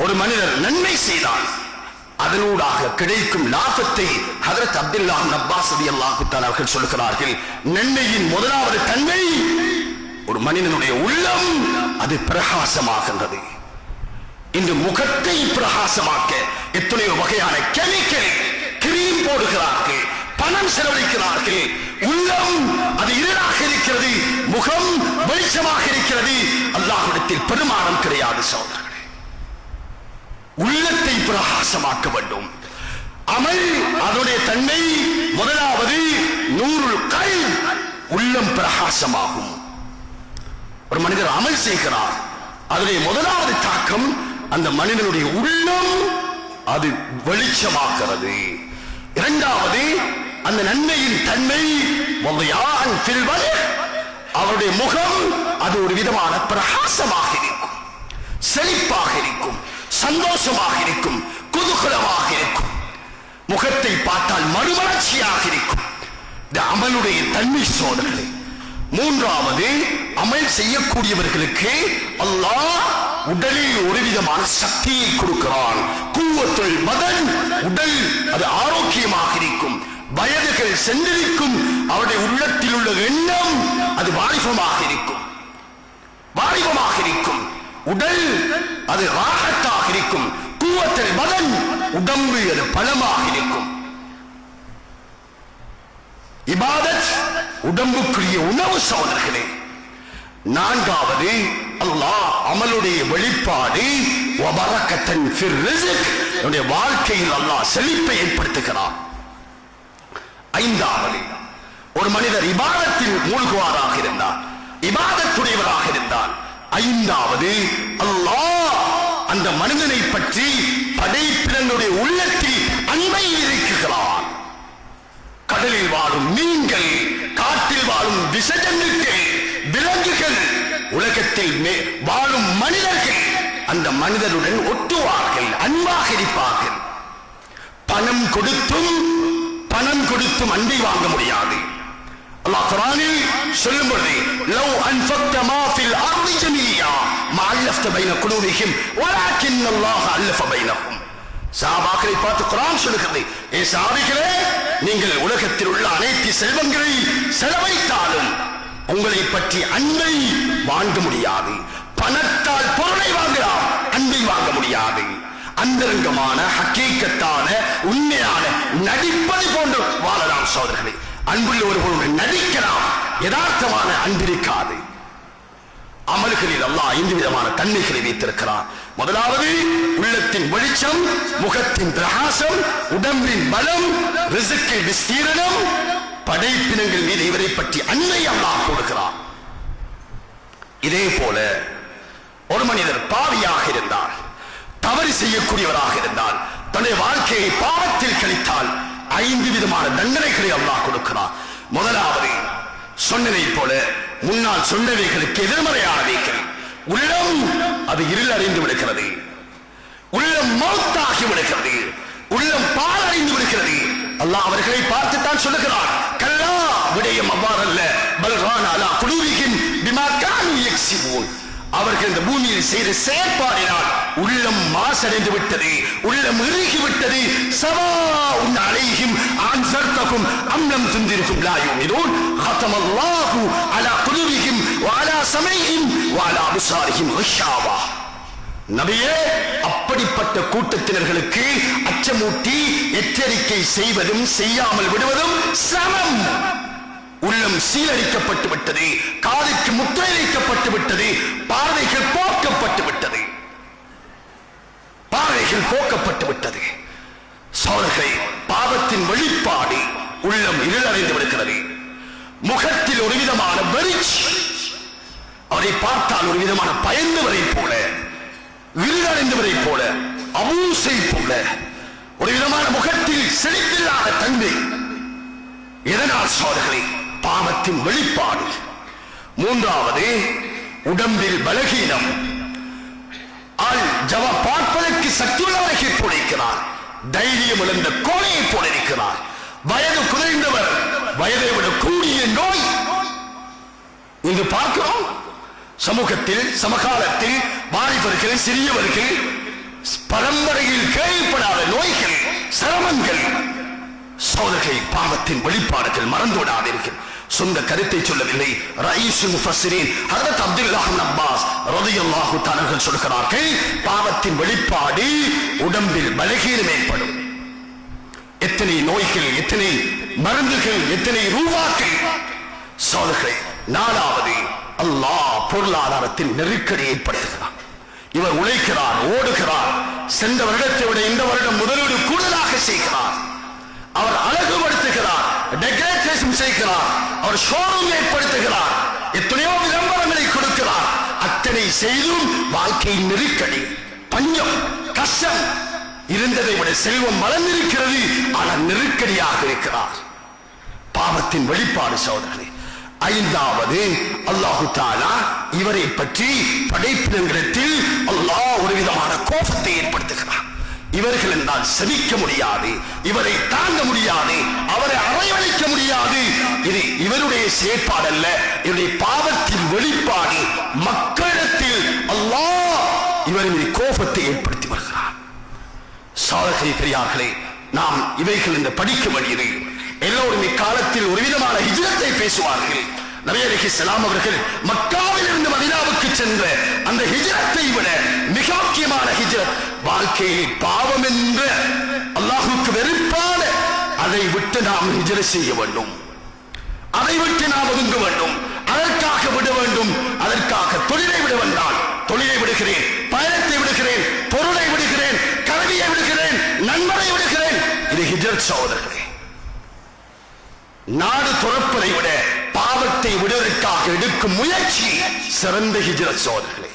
ஒரு மனிதர் நன்மை செய்தால் அதனூடாக கிடைக்கும் லாபத்தை ஹஜ்ரத் அப்துல்லாஹ் இப்னு அப்பாஸ் ரலியல்லாஹு தஆலா அவர்கள் சொல்கிறார்கள். நன்மையின் முதலாவது தன்மை ஒரு மனிதனுடைய உள்ளம் அது பிரகாசமாகின்றது. இந்த முகத்தை பிரகாசமாக்க எத்தனையோ வகையான கெமிக்கல் கிரீம் போடுகிறார்கள், பணம் செலவழிக்கிறார்கள். உள்ளம் அது இருளாக இருக்கிறது, முகம் வெளிச்சமாக இருக்கிறது. அல்லாஹ்விடத்தில் பெருமானம் கிடையாது சகோதரர்களே. உள்ளத்தை பிரகாசமாக்க வேண்டும். அமல் அதனுடைய தன்மை முதலாவது நூறுல் கல்ப், உள்ளம் பிரகாசமாகும். ஒரு மனிதர் அமல் செய்கிறார், அதனுடைய முதலாவது தாக்கம் அந்த மனிதனுடைய உள்ளம் அது வெளிச்சமாகிறது. இரண்டாவது அந்த நன்மையின் தன்மை அவருடைய முகம் அது ஒரு விதமான பிரகாசமாக இருக்கும், செழிப்பாக இருக்கும், சந்தோஷமாக இருக்கும், குதூகலமாக இருக்கும். முகத்தை பார்த்தால் மறுமலர்ச்சியாக இருக்கும். இந்த அமலுடைய தன்மை சோதனை. மூன்றாவது அமல் செய்யக்கூடியவர்களுக்கு அல்லாஹ் உடலில் ஒரு விதமான சக்தியை கொடுக்கிறான். குவத்துல் பதன், உடல் அது ஆரோக்கியமாக இருக்கும், வயதுகள் சென்றிருக்கும். அவருடைய உள்ளத்தில் உள்ள எண்ணம் அது வாலிபமாக இருக்கும், வாலிபமாக இருக்கும். உடல் அது ராகத்தாக இருக்கும். குவத்துல் பதன், உடம்பு அது பலமாக இருக்கும். இபாதத் உடம்புக்குரிய உணவு சோதர்களே. நான்காவது அல்லாஹ் அமலுடைய வெளிப்பாடு வபரக்கத்தன் ஃபிர் ரிஸ்க், நம்முடைய வாழ்க்கையில் அல்லாஹ் செழிப்பை ஏற்படுத்துகிறார். ஐந்தாவது ஒரு மனிதர் இபாதத்தில் மூழ்குவாராக இருந்தார், இபாதத்துடையவராக இருந்தார். ஐந்தாவது அல்லாஹ் அந்த மனிதனை பற்றி படைப்பினங்களுடைய உள்ளத்தில் அன்பை இருக்கிறார். கடலில் வாழும் மீன்கள், காட்டில் வாழும் விஷஜந்துக்கள், விலங்குகள், உலகத்தில் வாழும் மனிதர்கள் அந்த மனிதருடன் ஒட்டுவார்கள், அன்பாக இருப்பார்கள். பணம் கொடுத்தும் அன்பை வாங்க முடியாது. அல்லாஹ் குர்ஆனில் சொல்லும் பொழுது லவ் அன்ஃபக்த மா ஃபில் அர்தி ஜமீஆ மா அல்லஃப்த பைன குலூபிஹிம் வலக்கின் அல்லாஹ் அல்லஃப பைனஹும். சஹாபாக்களை பார்த்து குர்ஆன் சொல்கிறது, ஏ சஹாபிகளே, நீங்கள் உலகத்தில் உள்ள அனைத்து செல்வங்களை செலவழித்தாலும் உங்களை பற்றி அன்பை வாங்க முடியாது. பணத்தால் பொருளை வாங்கலாம், அன்பை வாங்க முடியாது. அந்தரங்கமான ஹக்கீக்கத்தான உண்மையான நடிப்பது போன்று வாழலாம் சோதரர்களே. அன்புள்ள ஒருவருடன் நடிக்கலாம், யதார்த்தமான அன்பிருக்காது. அமல்களில் அல்லாஹ் ஐந்து விதமான தன்மைகளை வைத்திருக்கிறார். முதலாவது உள்ளத்தின் வெளிச்சம், முகத்தின் பிரகாசம், உடம்பின் பலம், ரிஸ்கின் விஸ்தீரணம், படைப்பினங்கள் மீது இவரை பற்றி அன்பை அல்லாஹ் கொடுக்கிறார். இதே போல ஒரு மனிதர் பாவியாக இருந்தால், தவறு செய்யக்கூடியவராக இருந்தால், தன்னுடைய வாழ்க்கையை பாவத்தில் கழித்தால் ஐந்து விதமான தண்டனைகளை அல்லாஹ் கொடுக்கிறார். முதலாவது சொன்னதை போல முன்னால் சொன்னவைகளுக்கு எதிர்மறையானவைகள். உள்ளம் அது இருள் அறிந்து விடுகிறது, உள்ளம் மௌத்தாகி விடுகிறது, உள்ளம் பால் அறிந்து விடுகிறது. அல்லாஹ் அவர்களை பார்த்துத்தான் சொல்லுகிறார், கல்லா, விடயம் அவ்வாறல்ல, பல்ரான அலா குலூபிஹிம் பிமா கானூ யக்ஸிபூன். அவர்கள் இந்த பூமியில் செய்த செயற்பாடினால் உள்ளம் மாசடைந்து விட்டது, உள்ளம் இறுகிவிட்டது. சவாஉன் அலைஹிம் அன்ஸர்தஹும் அம் லம் துன்திர்ஹும் லா யுமினூன் ஹதமல்லாஹு அலா குலூபிஹிம் வ அலா சமீஇஹிம் வ அலா அப்சாரிஹிம் கிஷாவா. நபியே, அப்படிப்பட்ட கூட்டத்தினர்களுக்கு அச்சமூட்டி எச்சரிக்கை செய்வதும் செய்யாமல் விடுவதும் சமம். உள்ளம் சீரழிக்கப்பட்டு விட்டது, காதுக்கு முத்திரை வைக்கப்பட்டு விட்டது, பார்வைகள் போக்கப்பட்டு விட்டது, பார்வைகள் போக்கப்பட்டு விட்டது. சோழர்கள் பாவத்தின் வெளிப்பாடு உள்ளம் இருளடைந்து விடுகிறது. முகத்தில் ஒரு விதமான வெறிச்சி, அவரை பார்த்தால் ஒரு விதமான பயந்தவரை போல, இருளடைந்தவரை போல, அபூசை போல ஒரு விதமான முகத்தில் செழிப்பில்லாத தன்மை. எதனால் சோழர்களை? பாவத்தின் வெளிப்பாடு. மூன்றாவது உடம்பில் பலகீனம், ஆள் பார்ப்பதற்கு சக்தியுள்ளவரை போலிருக்கிறார், தைரியம் இழந்த கோழையை போலிருக்கிறார், வயது குறைந்தவர், வயதை விட கூடிய நோய். இங்கு பார்க்கிறோம் சமூகத்தில், சமகாலத்தில் வாலிபர்கள், சிறியவர்கள் பரம்பரையில் கேள்விப்படாத நோய்கள், சிரமங்கள். சோதனை பாவத்தின் வெளிப்பாடுகள் மறந்து விடாதீர்கள். சொந்த கருத்தை சொல்லவில்லை. ரயீசுல் முஃபஸ்ஸிரீன் ஹஜ்ரத் அப்துல்லாஹ் இப்னு அப்பாஸ் ரலியல்லாஹு தஆலா சொல்கிறார்கள், பாவத்தின் வெளிப்பாடு உடம்பில் பலகீனம் ஏற்படும். எத்தனை நோய்கள், எத்தனை மருந்துகள், எத்தனை ரூபாக்கள். சோதனை நாலாவது, அல்லாஹ் பொருளாதாரத்தில் நெருக்கடி ஏற்படுத்துகிறார். இவர் உழைக்கிறார், ஓடுகிறார், சென்ற வருடத்தை விட இந்த வருடம் முதலீடு கூடுதலாக செய்கிறார். அவர் அழகுபடுத்துகிறார், டெக்கரேஷன் செய்கிறார், அவர் ஷோரூம் ஏற்படுத்துகிறார், எத்தனையோ விளம்பரங்களை கொடுக்கிறார். அத்தனை செய்தும் வாழ்க்கையின் நெருக்கடி, பஞ்சம், கஷ்டம். இருந்ததை விட செல்வம் வளர்ந்திருக்கிறது, ஆனால் நெருக்கடியாக இருக்கிறார். பாவத்தின் வெளிப்பாடு சோதனை. ஐந்தாவது, அல்லாஹு தஆலா இவரை பற்றி படைப்பினங்களிடத்தில் அல்லாஹ் ஒரு விதமான கோபத்தை ஏற்படுத்துகிறார். இவர்கள் என்றால் சபிக்க முடியாது, இவரை தாங்க முடியாது, அவரை அரவணைக்க முடியாது. இது இவருடைய செயற்பாடு அல்ல, இவருடைய பாவத்தின் வெளிப்பாடு. மக்களிடத்தில் அல்லாஹ் இவரின் மீது கோபத்தை ஏற்படுத்தி வருகிறார். சாதகை பெரியார்களே, நாம் இவைகள் இந்த படிக்க வேண்டியது. எல்லோரும் இக்காலத்தில் ஒரு விதமான ஹிஜ்ரத்தை பேசுவார்கள். நபி அலைஹிஸ்ஸலாம் அவர்கள் மக்காவில் இருந்து மதீனாவுக்கு சென்ற அந்த ஹிஜ்ரத்தை விட மிக முக்கியமான ஹிஜ்ரத், வாழ்க்கையை பாவம் என்ற அல்லாஹ்வுக்கு வெறுப்பான அதை விட்டு நாம் ஹிஜ்ரத் செய்ய வேண்டும். அதை விட்டு நாம் ஒதுங்க வேண்டும். அதற்காக விட வேண்டும். அதற்காக தொழிலை விட வேண்டாம். தொழிலை விடுகிறேன், பயணத்தை விடுகிறேன், பொருளை விடுகிறேன், கல்வியை விடுகிறேன், நண்பரை விடுகிறேன். இது ஹிஜ்ரத் சகோதரர்களே. நாடு துறப்பதை விட பாவத்தை விடுவதற்காக எடுக்கும் முயற்சி சிறந்த ஹிஜ்ரத் சகோதரர்களே.